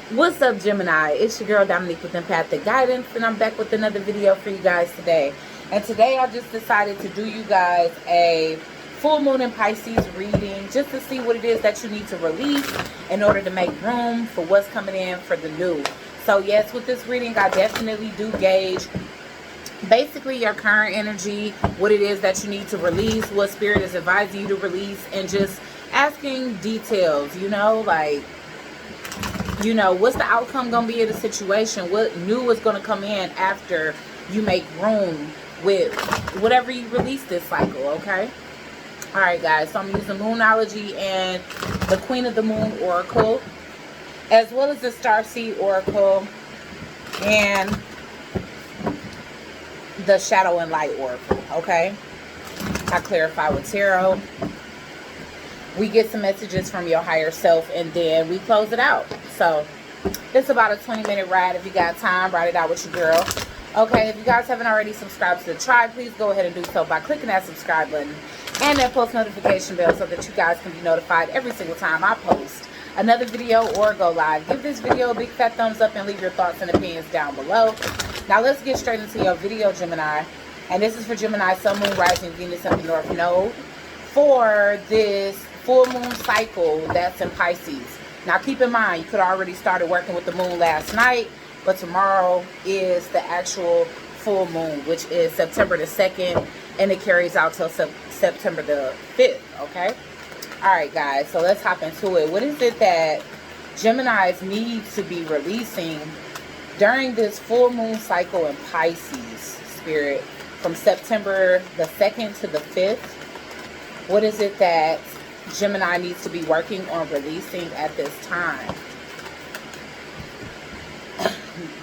What's up, Gemini? It's your girl Dominique with Empathic Guidance, and I'm back with another video for you guys today. And today I just decided to do you guys a full moon in Pisces reading just to see what it is that you need to release in order to make room for what's coming in for the new. So yes, with this reading, I definitely do gauge basically your current energy, what it is that you need to release, what spirit is advising you to release, and just asking details, what's the outcome going to be of the situation? What new is going to come in after you make room with whatever you release this cycle, okay? All right, guys. So I'm using Moonology and the Queen of the Moon Oracle, as well as the Starseed Oracle and the Shadow and Light Oracle, okay? I clarify with Tarot. We get some messages from your higher self, and then we close it out. So it's about a 20-minute ride. If you got time, ride it out with your girl. Okay, if you guys haven't already subscribed to the tribe, please go ahead and do so by clicking that subscribe button and that post notification bell so that you guys can be notified every single time I post another video or go live. Give this video a big fat thumbs up and leave your thoughts and opinions down below. Now let's get straight into your video, Gemini. And this is for Gemini, Sun, Moon, Rising, Venus, and the North Node for this full moon cycle that's in Pisces. Now keep in mind, you could have already started working with the moon last night, but tomorrow is the actual full moon, which is September the 2nd, and it carries out till September the 5th, okay? All right, guys, so let's hop into it. What is it that Geminis need to be releasing during this full moon cycle in Pisces, Spirit, from September the 2nd to the 5th? What is it that Gemini needs to be working on releasing at this time?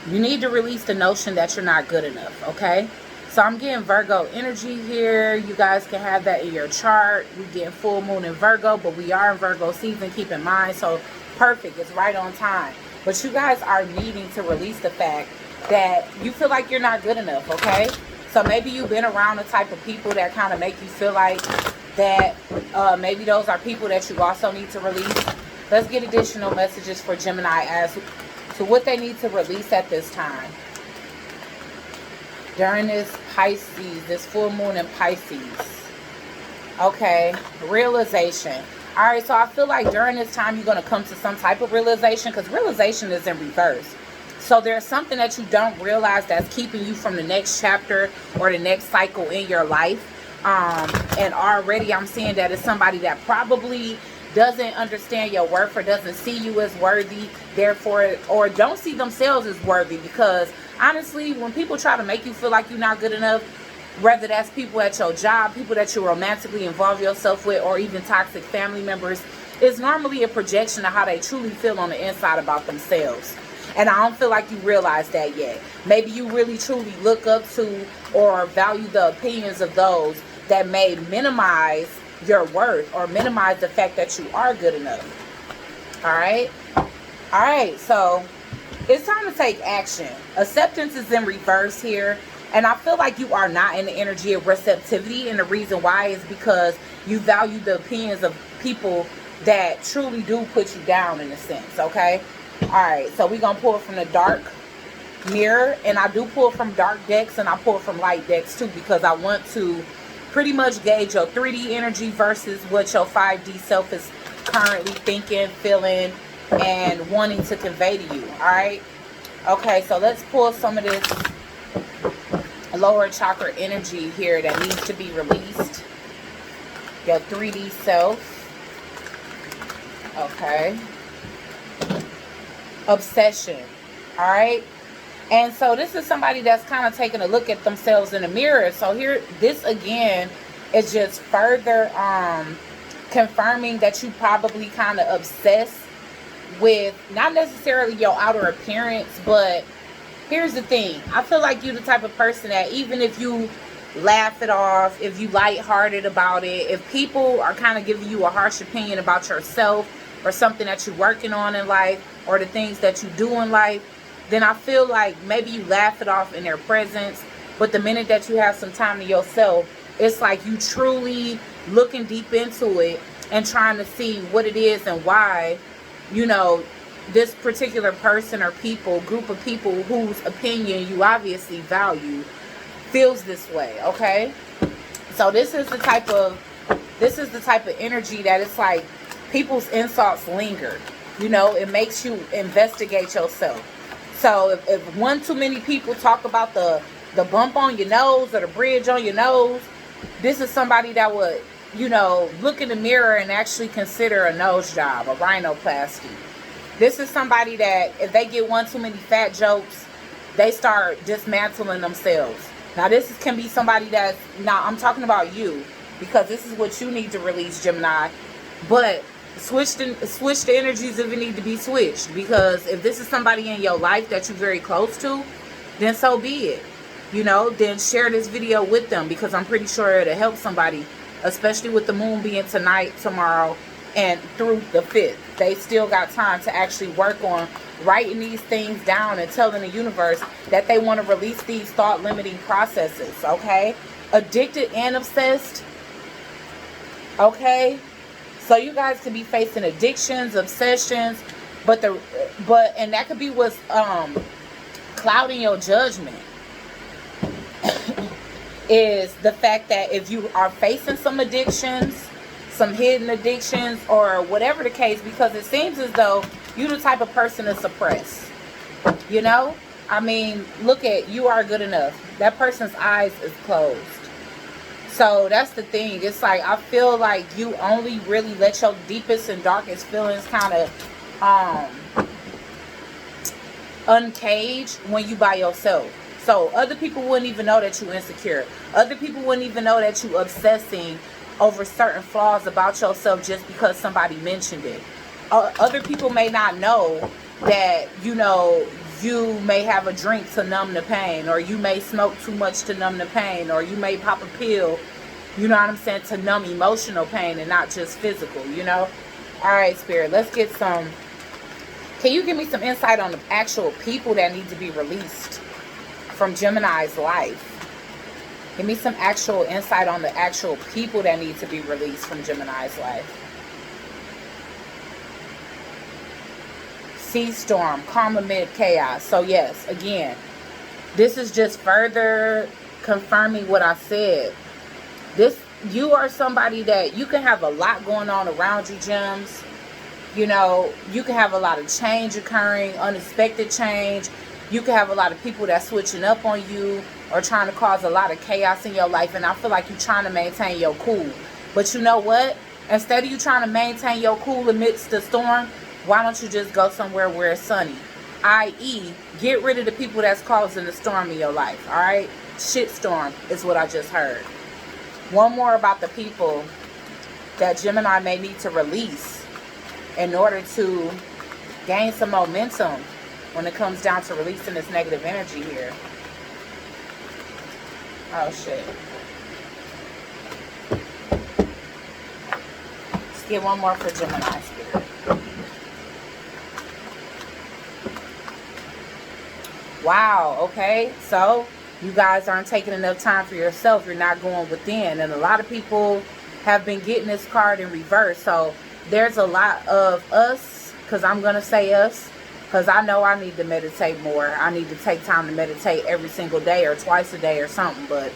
You need to release the notion that you're not good enough, okay? So I'm getting Virgo energy here. You guys can have that in your chart. We're getting full moon in Virgo, but we are in Virgo season, keep in mind. So perfect, it's right on time. But you guys are needing to release the fact that you feel like you're not good enough, okay? So maybe you've been around the type of people that kind of make you feel like that maybe those are people that you also need to release. Let's get additional messages for Gemini as to what they need to release at this time during this Pisces, this full moon in Pisces. Okay, realization. All right, so I feel like during this time you're going to come to some type of realization, because realization is in reverse. So there's something that you don't realize that's keeping you from the next chapter or the next cycle in your life. And already I'm seeing that it's somebody that probably doesn't understand your worth or doesn't see you as worthy, therefore, or don't see themselves as worthy. Because honestly, when people try to make you feel like you're not good enough, whether that's people at your job, people that you romantically involve yourself with, or even toxic family members, it's normally a projection of how they truly feel on the inside about themselves. And I don't feel like you realize that yet. Maybe you really truly look up to or value the opinions of those that may minimize your worth or minimize the fact that you are good enough. All right? All right, so it's time to take action. Acceptance is in reverse here. And I feel like you are not in the energy of receptivity. And the reason why is because you value the opinions of people that truly do put you down in a sense, okay? All right, so we're going to pull from the dark mirror. And I do pull from dark decks and I pull from light decks too, because I want to pretty much gauge your 3D energy versus what your 5D self is currently thinking, feeling, and wanting to convey to you. All right. Okay, so let's pull some of this lower chakra energy here that needs to be released. Your 3D self. Okay. Obsession. All right. And so this is somebody that's kind of taking a look at themselves in the mirror. So here, this again is just further confirming that you probably kind of obsess with not necessarily your outer appearance, but here's the thing. I feel like you're the type of person that even if you laugh it off, if you lighthearted about it, if people are kind of giving you a harsh opinion about yourself or something that you're working on in life or the things that you do in life, then I feel like maybe you laugh it off in their presence, but the minute that you have some time to yourself, it's like you truly looking deep into it and trying to see what it is and why, you know, this particular person or people, group of people whose opinion you obviously value, feels this way, okay? So this is the type of energy that it's like people's insults linger. You know, it makes you investigate yourself. So if one too many people talk about the bump on your nose or the bridge on your nose, this is somebody that would, you know, look in the mirror and actually consider a nose job, a rhinoplasty. This is somebody that if they get one too many fat jokes, they start dismantling themselves. Now this can be somebody that's, now I'm talking about you, because this is what you need to release, Gemini. But switch the energies if it need to be switched, because if this is somebody in your life that you're very close to, then so be it. You know, then share this video with them, because I'm pretty sure it'll help somebody, especially with the moon being tonight, tomorrow, and through the 5th. They still got time to actually work on writing these things down and telling the universe that they want to release these thought limiting processes, okay? Addicted and obsessed, okay? So you guys could be facing addictions, obsessions, and that could be what's clouding your judgment. Is the fact that if you are facing some addictions, some hidden addictions, or whatever the case, because it seems as though you're the type of person to suppress. You know? I mean, look at, you are good enough. That person's eyes is closed. So that's the thing. It's like, I feel like you only really let your deepest and darkest feelings kind of uncage when you by yourself. So other people wouldn't even know that you're insecure. Other people wouldn't even know that you're obsessing over certain flaws about yourself just because somebody mentioned it. Other people may not know that, you know, you may have a drink to numb the pain, or you may smoke too much to numb the pain, or you may pop a pill, you know what I'm saying, to numb emotional pain and not just physical, you know? All right, Spirit, let's get some. Can you give me some insight on the actual people that need to be released from Gemini's life? Give me some actual insight on the actual people that need to be released from Gemini's life. Sea storm, calm amid chaos. So yes, again, this is just further confirming what I said. You are somebody that you can have a lot going on around you, Gems. You know, you can have a lot of change occurring, unexpected change. You can have a lot of people that's switching up on you or trying to cause a lot of chaos in your life. And I feel like you're trying to maintain your cool. But you know what? Instead of you trying to maintain your cool amidst the storm, why don't you just go somewhere where it's sunny? I.e., get rid of the people that's causing the storm in your life. All right? Shitstorm is what I just heard. One more about the people that Gemini may need to release in order to gain some momentum when it comes down to releasing this negative energy here. Oh, shit. Let's get one more for Gemini, Spirit. Wow, okay. So, you guys aren't taking enough time for yourself. You're not going within. And a lot of people have been getting this card in reverse. So, there's a lot of us, because I'm going to say us, because I know I need to meditate more. I need to take time to meditate every single day or twice a day or something. But,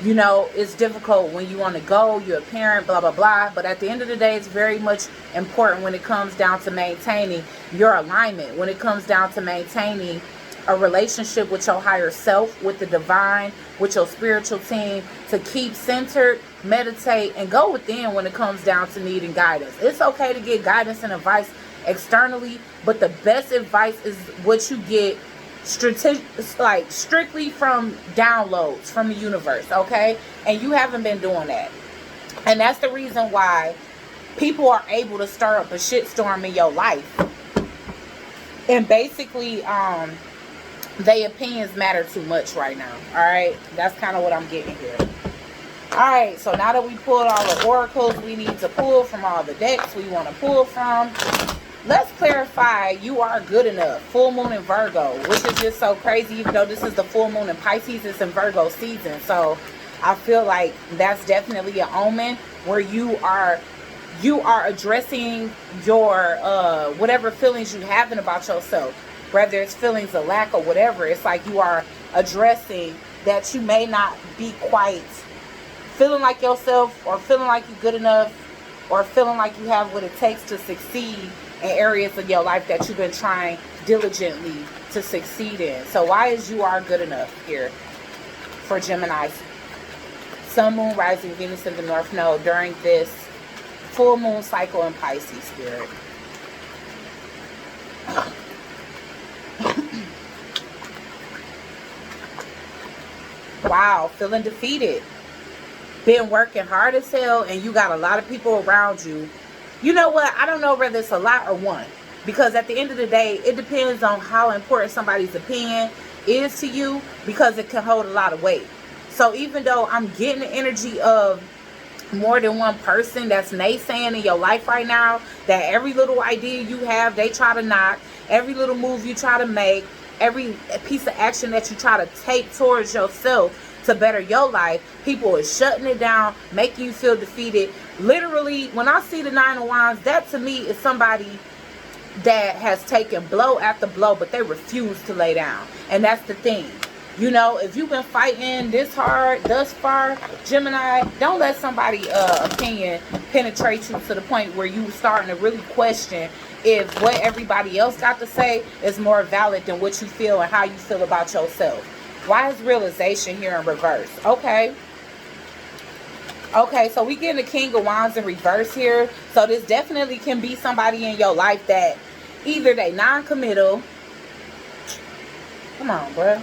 you know, it's difficult when you want to go, you're a parent, blah, blah, blah. But at the end of the day, it's very much important when it comes down to maintaining your alignment. When it comes down to maintaining a relationship with your higher self, with the divine, with your spiritual team, to keep centered, meditate, and go within when it comes down to needing guidance. It's okay to get guidance and advice externally, but the best advice is what you get strictly from downloads from the universe, okay? And you haven't been doing that. And that's the reason why people are able to stir up a shitstorm in your life. And basically, their opinions matter too much right now. Alright? That's kind of what I'm getting here. Alright, so now that we pulled all the oracles we need to pull from all the decks we want to pull from, let's clarify you are good enough. Full moon in Virgo, which is just so crazy. Even though this is the full moon in Pisces, it's in Virgo season. So I feel like that's definitely an omen where you are you are addressing your whatever feelings you having about yourself, whether it's feelings of lack or whatever. It's like you are addressing that you may not be quite feeling like yourself, or feeling like you're good enough, or feeling like you have what it takes to succeed in areas of your life that you've been trying diligently to succeed in. So why is you are good enough here for Geminis? Sun, Moon, Rising, Venus in the North Node during this full moon cycle in Pisces, Spirit. Wow, feeling defeated. Been working hard as hell, and you got a lot of people around you. You know what? I don't know whether it's a lot or one. Because at the end of the day, it depends on how important somebody's opinion is to you, because it can hold a lot of weight. So even though I'm getting the energy of more than one person that's naysaying in your life right now, that every little idea you have, they try to knock. Every little move you try to make, every piece of action that you try to take towards yourself to better your life, people are shutting it down, making you feel defeated. Literally, when I see the Nine of Wands, that to me is somebody that has taken blow after blow, but they refuse to lay down. And that's the thing. You know, if you've been fighting this hard thus far, Gemini, don't let somebody's opinion penetrate you to the point where you starting to really question if what everybody else got to say is more valid than what you feel and how you feel about yourself. Why is realization here in reverse? Okay, so we get the King of Wands in reverse here. So this definitely can be somebody in your life that either they non-committal. Come on, bruh.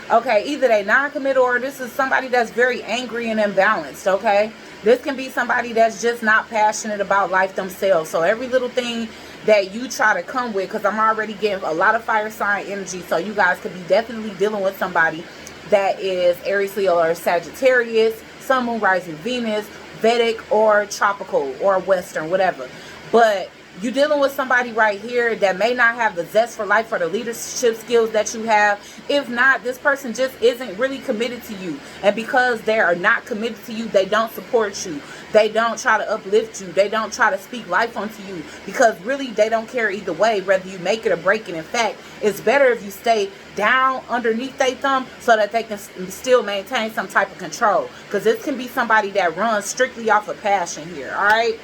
Okay, either they non-committal, or this is somebody that's very angry and imbalanced, okay? This can be somebody that's just not passionate about life themselves. So every little thing that you try to come with, because I'm already getting a lot of fire sign energy, so you guys could be definitely dealing with somebody that is Aries, Leo, or Sagittarius, Sun, Moon, Rising, Venus, Vedic, or tropical, or Western, whatever. But you're dealing with somebody right here that may not have the zest for life or the leadership skills that you have. If not, this person just isn't really committed to you. And because they are not committed to you, they don't support you. They don't try to uplift you. They don't try to speak life onto you. Because really, they don't care either way, whether you make it or break it. In fact, it's better if you stay down underneath their thumb so that they can still maintain some type of control. Because this can be somebody that runs strictly off of passion here, all right?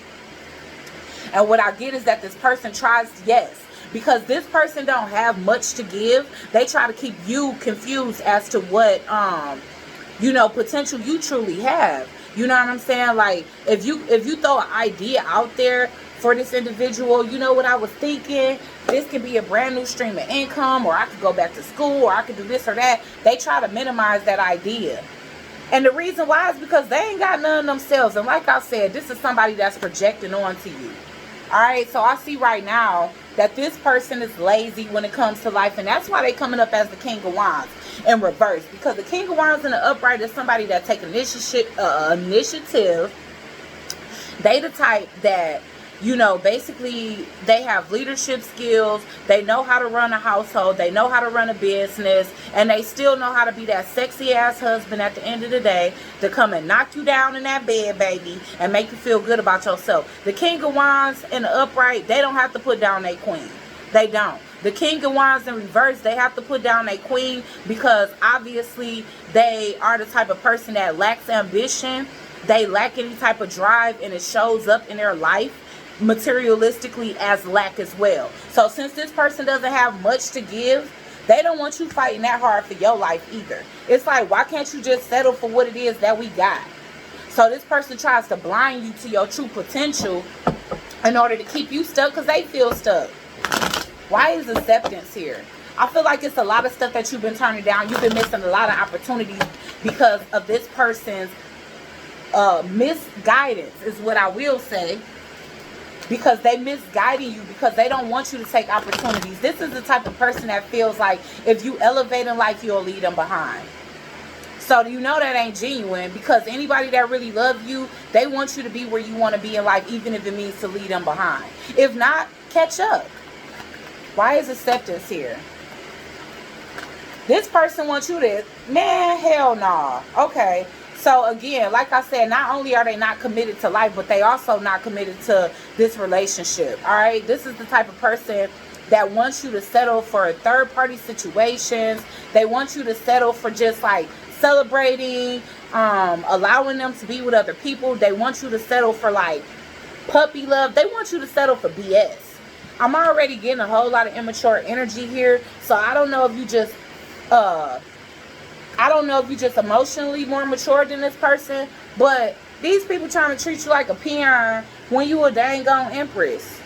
And what I get is that this person tries, yes, because this person don't have much to give. They try to keep you confused as to what, you know, potential you truly have. You know what I'm saying? Like, if you throw an idea out there for this individual, you know what I was thinking? This could be a brand new stream of income, or I could go back to school, or I could do this or that. They try to minimize that idea. And the reason why is because they ain't got none themselves. And like I said, this is somebody that's projecting onto you. Alright, so I see right now that this person is lazy when it comes to life. And that's why they coming up as the King of Wands in reverse. Because the King of Wands in the upright is somebody that take initiative. They the type that, you know, basically they have leadership skills. They know how to run a household. They know how to run a business. And they still know how to be that sexy ass husband at the end of the day to come and knock you down in that bed, baby, and make you feel good about yourself. The King of Wands in the upright, they don't have to put down their queen. They don't. The King of Wands in reverse, they have to put down their queen because obviously they are the type of person that lacks ambition. They lack any type of drive, and it shows up in their life materialistically as lack as well. So since this person doesn't have much to give, they don't want you fighting that hard for your life either. It's like, why can't you just settle for what it is that we got? So this person tries to blind you to your true potential in order to keep you stuck because they feel stuck. Why is acceptance here? I feel like it's a lot of stuff that you've been turning down. You've been missing a lot of opportunities because of this person's misguidance is what I will say. Because they misguiding you, because they don't want you to take opportunities. This is the type of person that feels like if you elevate in life, you'll leave them behind. So you know that ain't genuine, because anybody that really loves you, they want you to be where you want to be in life, even if it means to leave them behind. If not, catch up. Why is acceptance here? This person wants you to, man, hell nah. Okay. So again, like I said, not only are they not committed to life, but they also not committed to this relationship. All right, this is the type of person that wants you to settle for third party situations. They want you to settle for just like celebrating, allowing them to be with other people. They want you to settle for like puppy love. They want you to settle for BS. I'm already getting a whole lot of immature energy here, so I don't know if you just emotionally more mature than this person, but these people trying to treat you like a peon when you a dang on empress.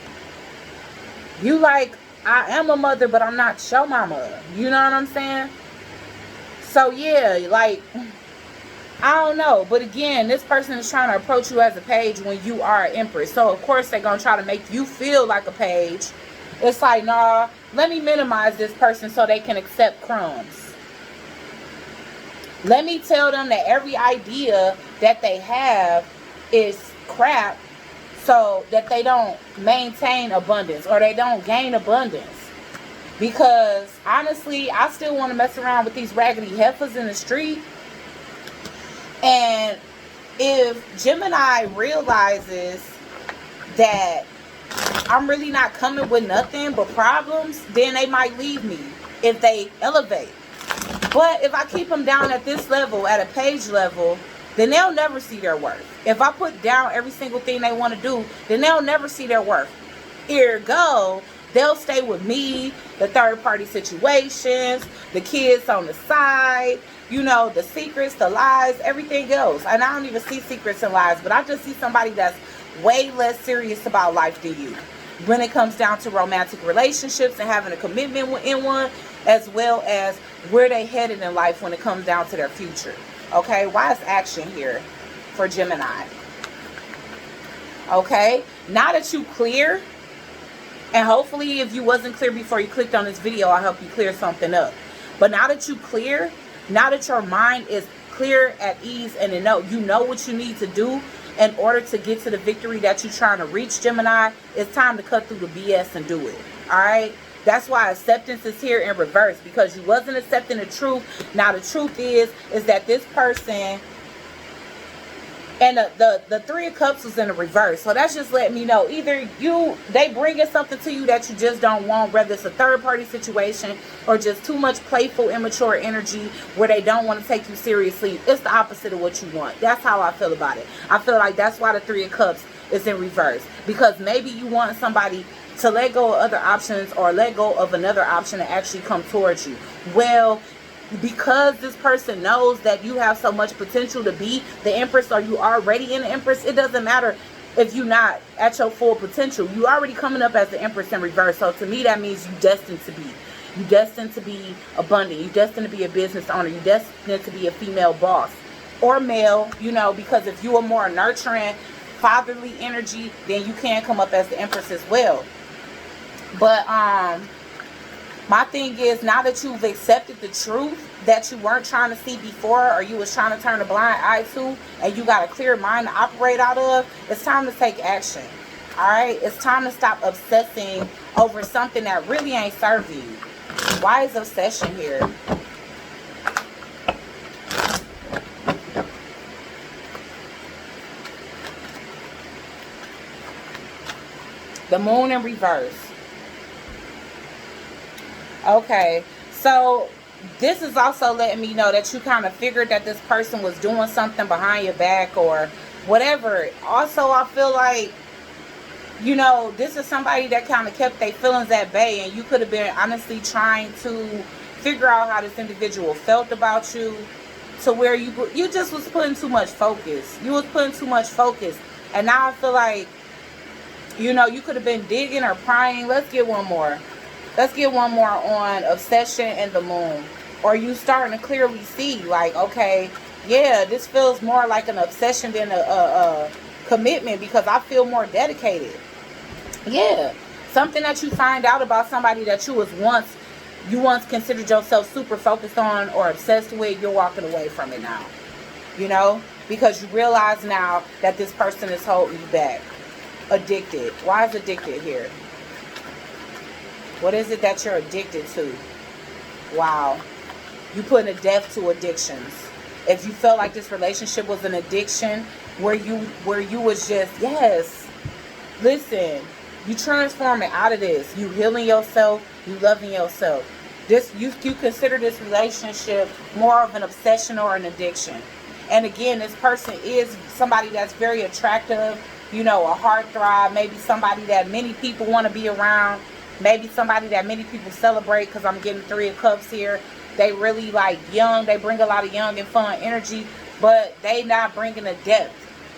You like, I am a mother, but I'm not your mama. You know what I'm saying? So yeah, like, I don't know. But again, this person is trying to approach you as a page when you are an empress. So of course they're going to try to make you feel like a page. It's like, nah, let me minimize this person so they can accept crumbs. Let me tell them that every idea that they have is crap so that they don't maintain abundance or they don't gain abundance. Because honestly, I still want to mess around with these raggedy heifers in the street. And if Gemini realizes that I'm really not coming with nothing but problems, then they might leave me if they elevate. But if I keep them down at this level, at a page level, then they'll never see their worth. If I put down every single thing they want to do, then they'll never see their worth. Ergo, they'll stay with me, the third party situations, the kids on the side, you know, the secrets, the lies, everything else. And I don't even see secrets and lies, but I just see somebody that's way less serious about life than you when it comes down to romantic relationships and having a commitment in one, as well as where they headed in life when it comes down to their future. Okay, why is action here for Gemini? Okay, now that you clear, and hopefully if you wasn't clear before you clicked on this video, I'll help you clear something up. But now that you clear, now that your mind is clear, at ease, and you know what you need to do in order to get to the victory that you're trying to reach, Gemini, it's time to cut through the BS and do it. All right? That's why acceptance is here in reverse, because you wasn't accepting the truth. Now the truth is that this person, and the Three of Cups was in the reverse. So that's just letting me know either they bringing something to you that you just don't want, whether it's a third party situation or just too much playful, immature energy where they don't want to take you seriously. It's the opposite of what you want. That's how I feel about it. I feel like that's why the Three of Cups is in reverse, because maybe you want somebody to let go of other options or let go of another option to actually come towards you. Well, because this person knows that you have so much potential to be the Empress, or you already in the Empress, it doesn't matter if you're not at your full potential. You already coming up as the Empress in reverse. So to me, that means you destined to be. You destined to be abundant. You destined to be a business owner. You destined to be a female boss or male, you know, because if you are more nurturing, fatherly energy, then you can come up as the Empress as well. But my thing is, now that you've accepted the truth that you weren't trying to see before, or you was trying to turn a blind eye to, and you got a clear mind to operate out of, it's time to take action. All right? It's time to stop obsessing over something that really ain't serving you. Why is obsession here? The Moon in reverse. Okay, so this is also letting me know that you kind of figured that this person was doing something behind your back or whatever. Also, I feel like, you know, this is somebody that kind of kept their feelings at bay, and you could have been honestly trying to figure out how this individual felt about you, to where you just was putting too much focus. You was putting too much focus, and now I feel like, you know, you could have been digging or prying. Let's get one more. Let's get one more on obsession and the Moon. Or you starting to clearly see, like, okay, yeah, this feels more like an obsession than a commitment, because I feel more dedicated. Yeah, something that you find out about somebody that you once considered yourself super focused on or obsessed with, you're walking away from it now. You know, because you realize now that this person is holding you back. Addicted. Why is addicted here? What is it that you're addicted to? Wow. You putting a death to addictions. If you felt like this relationship was an addiction, where you was just, yes, listen, you transforming out of this. You healing yourself, you loving yourself. This you consider this relationship more of an obsession or an addiction. And again, this person is somebody that's very attractive, you know, a heartthrob, maybe somebody that many people want to be around, maybe somebody that many people celebrate, because I'm getting 3 of Cups here. They really like young, they bring a lot of young and fun energy, but they not bringing a depth.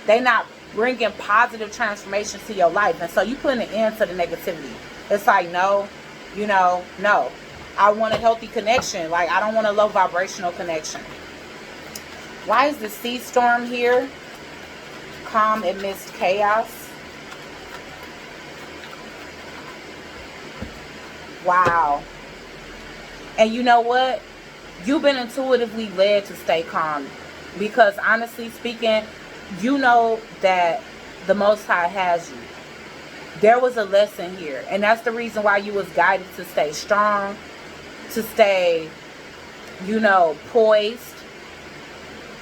They not bringing positive transformations to your life. And so you putting an end to the negativity. It's like, no, you know, no. I want a healthy connection. Like, I don't want a low vibrational connection. Why is the sea storm here? Calm amidst chaos. Wow. And you know what? You've been intuitively led to stay calm. Because honestly speaking, you know that the Most High has you. There was a lesson here. And that's the reason why you was guided to stay strong. To stay, you know, poised.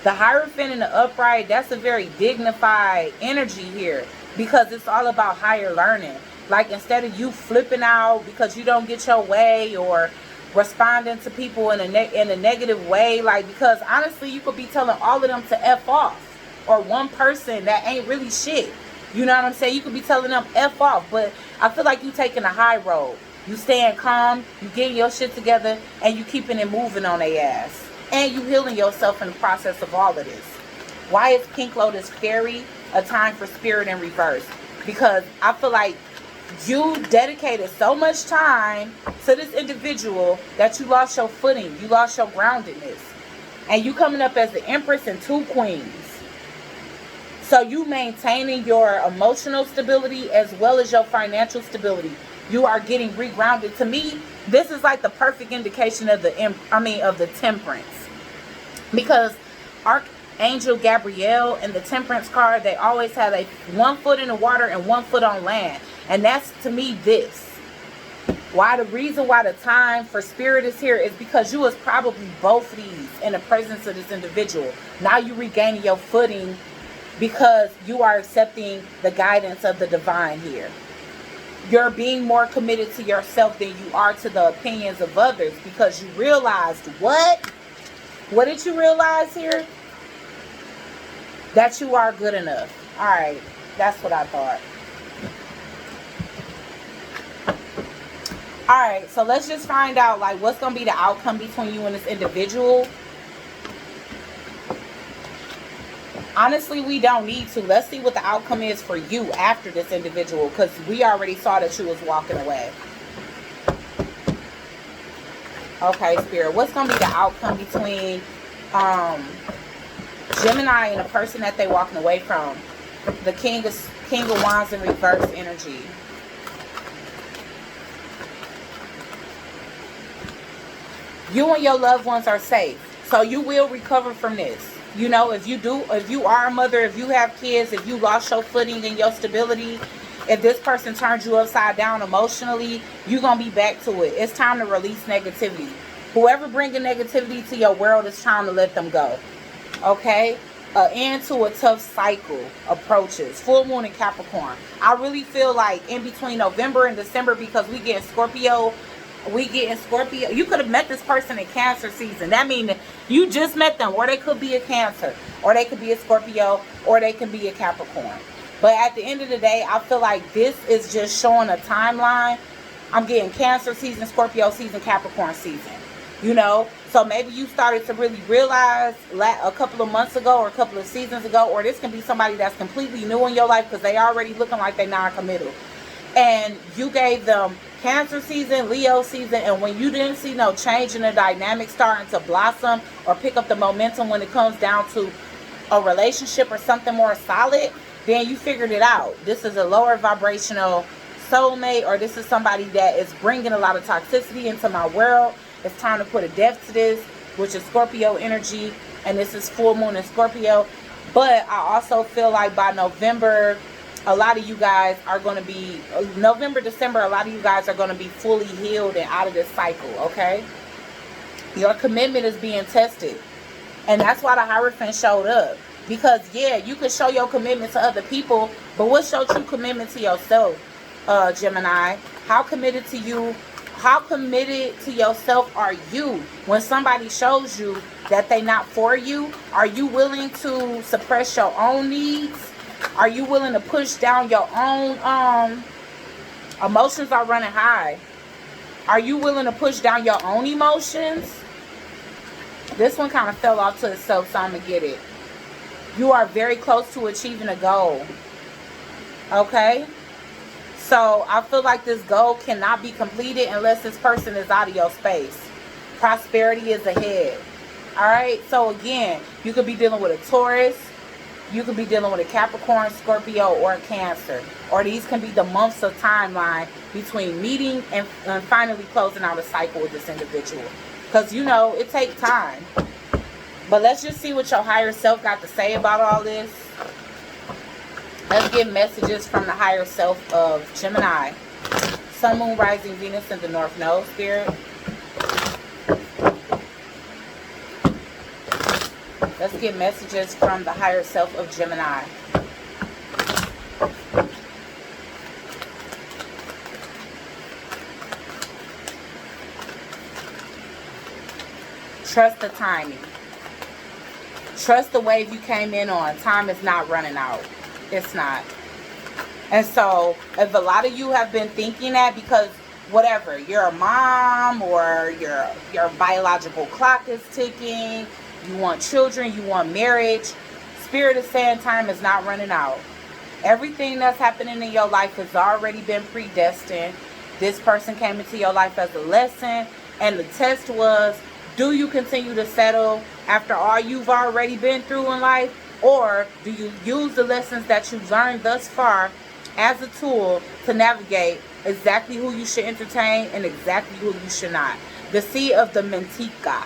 The Hierophant and the Upright, that's a very dignified energy here. Because it's all about higher learning. Like, instead of you flipping out because you don't get your way, or responding to people in a negative way, like, because honestly you could be telling all of them to F off, or one person that ain't really shit, you know what I'm saying, you could be telling them F off, but I feel like you taking a high road. You staying calm, you getting your shit together, and you keeping it moving on their ass, and you healing yourself in the process of all of this. Why is Pink Lotus Fairy a time for spirit in reverse? Because I feel like you dedicated so much time to this individual that you lost your footing. You lost your groundedness. And you coming up as the Empress and 2 Queens. So you maintaining your emotional stability as well as your financial stability. You are getting regrounded. To me, this is like the perfect indication of the Temperance. Because Archangel Gabriel and the Temperance card, they always have 1 foot in the water and 1 foot on land. And that's, to me, this. Why the reason why the time for spirit is here is because you was probably both of these in the presence of this individual. Now you regaining your footing because you are accepting the guidance of the divine here. You're being more committed to yourself than you are to the opinions of others, because you realized what? What did you realize here? That you are good enough. All right. That's what I thought. Alright, so let's just find out, like, what's going to be the outcome between you and this individual. Honestly, we don't need to. Let's see what the outcome is for you after this individual, because we already saw that you was walking away. Okay, Spirit, what's going to be the outcome between Gemini and the person that they walking away from? The King of Wands in reverse energy. You and your loved ones are safe. So you will recover from this. You know, if you are a mother, if you have kids, if you lost your footing and your stability, if this person turns you upside down emotionally, you're going to be back to it. It's time to release negativity. Whoever bringing negativity to your world, is time to let them go. Okay? An end to a tough cycle approaches. Full moon in Capricorn. I really feel like in between November and December, because we get Scorpio. You could have met this person in Cancer season. That means you just met them. Or they could be a Cancer. Or they could be a Scorpio. Or they could be a Capricorn. But at the end of the day, I feel like this is just showing a timeline. I'm getting Cancer season, Scorpio season, Capricorn season. You know? So maybe you started to really realize a couple of months ago or a couple of seasons ago. Or this can be somebody that's completely new in your life because they already looking like they're non-committal. And you gave them Cancer season, Leo season, and when you didn't see no change in the dynamic starting to blossom or pick up the momentum when it comes down to a relationship or something more solid, then you figured it out. This is a lower vibrational soulmate, or this is somebody that is bringing a lot of toxicity into my world. It's time to put a depth to this, which is Scorpio energy, and this is full moon in Scorpio. But I also feel like by November, a lot of you guys are going to be, November, December, a lot of you guys are going to be fully healed and out of this cycle, okay? Your commitment is being tested. And that's why the Hierophant showed up. Because, yeah, you can show your commitment to other people, but what's your true commitment to yourself, Gemini? How committed to yourself are you? When somebody shows you that they not for you, are you willing to suppress your own needs? Are you willing to push down your own emotions are running high? Are you willing to push down your own emotions? This one kind of fell off to itself, so I'm going to get it. You are very close to achieving a goal. Okay? So, I feel like this goal cannot be completed unless this person is out of your space. Prosperity is ahead. Alright? So, again, you could be dealing with a Taurus. You could be dealing with a Capricorn, Scorpio, or a Cancer. Or these can be the months of timeline between meeting and finally closing out a cycle with this individual. Because, you know, it takes time. But let's just see what your higher self got to say about all this. Let's get messages from the higher self of Gemini. Sun, Moon, Rising, Venus in the North Node, Spirit. Let's get messages from the higher self of Gemini. Trust the timing. Trust the wave you came in on. Time is not running out. It's not. And so, if a lot of you have been thinking that because whatever, you're a mom or your biological clock is ticking, you want children, you want marriage, Spirit is saying time is not running out. Everything that's happening in your life has already been predestined. This person came into your life as a lesson, and the test was, do you continue to settle after all you've already been through in life? Or do you use the lessons that you've learned thus far as a tool to navigate exactly who you should entertain and exactly who you should not? The Sea of the Mentica.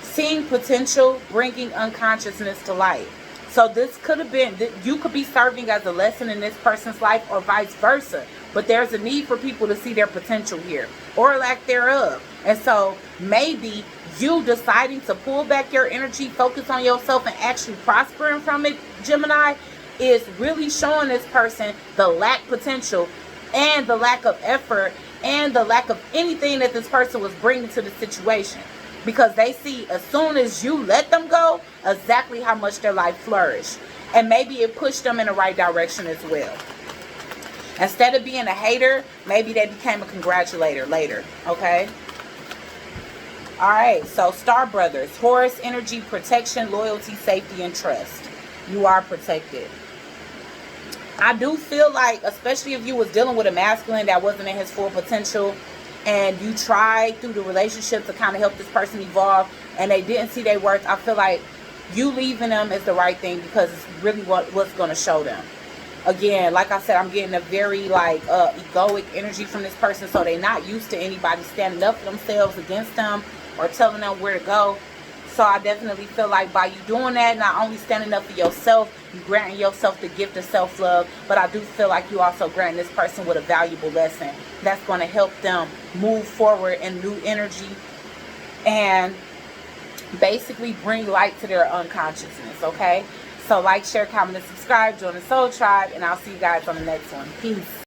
Seeing potential, bringing unconsciousness to light. So this could have been, you could be serving as a lesson in this person's life or vice versa. But there's a need for people to see their potential here or lack thereof. And so maybe you deciding to pull back your energy, focus on yourself, and actually prospering from it, Gemini, is really showing this person the lack potential and the lack of effort and the lack of anything that this person was bringing to the situation. Because they see as soon as you let them go, exactly how much their life flourished. And maybe it pushed them in the right direction as well. Instead of being a hater, maybe they became a congratulator later. Okay? Alright, so Star Brothers. Horus energy, protection, loyalty, safety, and trust. You are protected. I do feel like, especially if you was dealing with a masculine that wasn't in his full potential, and you tried through the relationship to kind of help this person evolve, and they didn't see their worth, I feel like you leaving them is the right thing, because it's really what's going to show them. Again, like I said, I'm getting a very like egoic energy from this person, so they're not used to anybody standing up for themselves against them or telling them where to go. So I definitely feel like by you doing that, not only standing up for yourself, you granting yourself the gift of self-love, but I do feel like you also granting this person with a valuable lesson that's going to help them move forward in new energy and basically bring light to their unconsciousness, okay? So like, share, comment, and subscribe. Join the Soul Tribe, and I'll see you guys on the next one. Peace.